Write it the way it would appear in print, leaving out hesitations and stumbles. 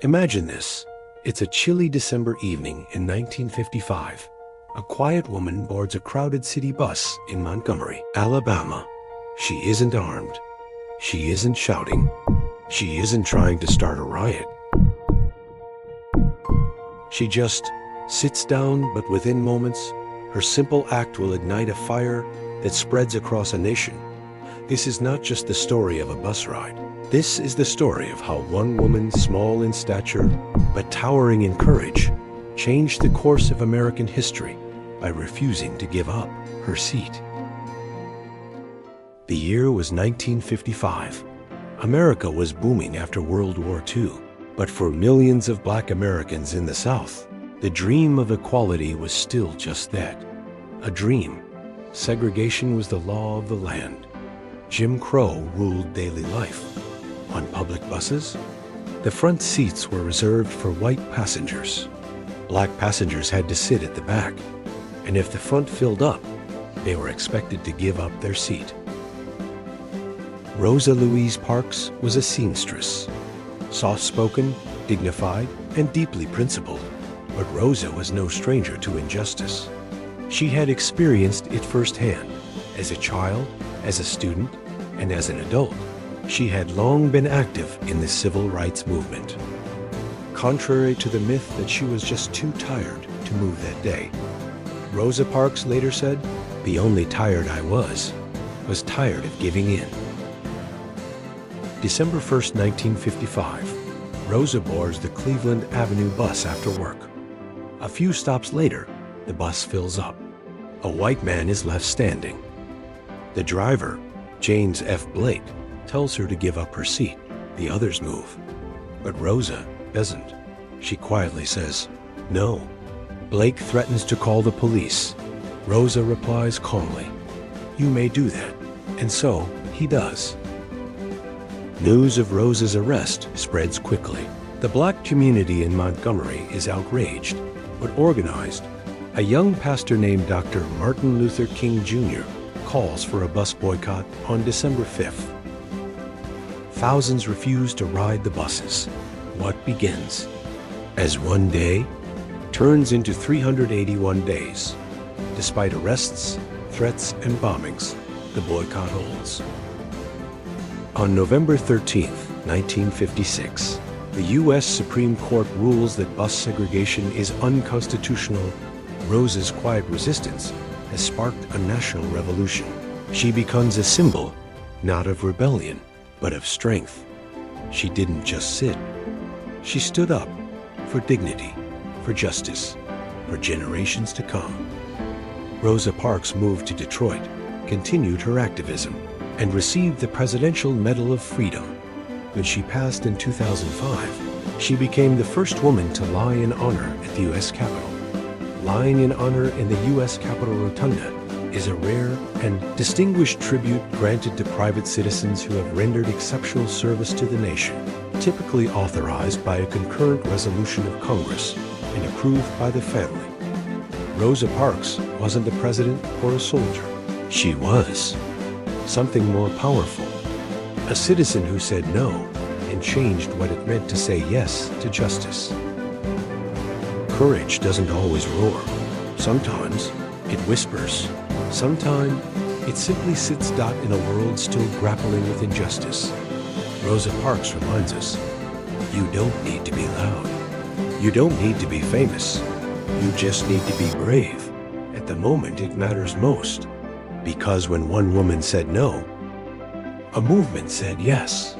Imagine this. It's a chilly December evening in 1955. A quiet woman boards a crowded city bus in Montgomery, Alabama. She isn't armed. She isn't shouting. She isn't trying to start a riot. She just sits down, but within moments, her simple act will ignite a fire that spreads across a nation. This is not just the story of a bus ride. This is the story of how one woman, small in stature, but towering in courage, changed the course of American history by refusing to give up her seat. The year was 1955. America was booming after World War II, but for millions of Black Americans in the South, the dream of equality was still just that, a dream. Segregation was the law of the land. Jim Crow ruled daily life. On public buses, the front seats were reserved for white passengers. Black passengers had to sit at the back, and if the front filled up, they were expected to give up their seat. Rosa Parks was a seamstress, soft-spoken, dignified, and deeply principled. But Rosa was no stranger to injustice. She had experienced it firsthand. As a child, as a student, and as an adult, she had long been active in the civil rights movement. Contrary to the myth that she was just too tired to move that day, Rosa Parks later said, "The only tired I was tired of giving in." December 1st, 1955, Rosa boards the Cleveland Avenue bus after work. A few stops later, the bus fills up. A white man is left standing. The driver, James F. Blake, tells her to give up her seat. The others move. But Rosa doesn't. She quietly says, "No." Blake threatens to call the police. Rosa replies calmly, "You may do that." And so he does. News of Rosa's arrest spreads quickly. The Black community in Montgomery is outraged, but organized. A young pastor named Dr. Martin Luther King Jr. calls for a bus boycott on December 5th. Thousands refuse to ride the buses. What begins as one day turns into 381 days. Despite arrests, threats, and bombings, the boycott holds. On November 13th, 1956, the U.S. Supreme Court rules that bus segregation is unconstitutional. Rosa's quiet resistance has sparked a national revolution. She becomes a symbol, not of rebellion, but of strength. She didn't just sit. She stood up for dignity, for justice, for generations to come. Rosa Parks moved to Detroit, continued her activism, and received the Presidential Medal of Freedom. When she passed in 2005, she became the first woman to lie in honor at the U.S. Capitol. Lying in honor in the U.S. Capitol Rotunda is a rare and distinguished tribute granted to private citizens who have rendered exceptional service to the nation, typically authorized by a concurrent resolution of Congress and approved by the family. Rosa Parks wasn't a president or a soldier. She was something more powerful, a citizen who said no and changed what it meant to say yes to justice. Courage doesn't always roar. Sometimes it whispers. Sometimes it simply sits in a world still grappling with injustice. Rosa Parks reminds us, you don't need to be loud. You don't need to be famous. You just need to be brave. At the moment it matters most. Because when one woman said no, a movement said yes.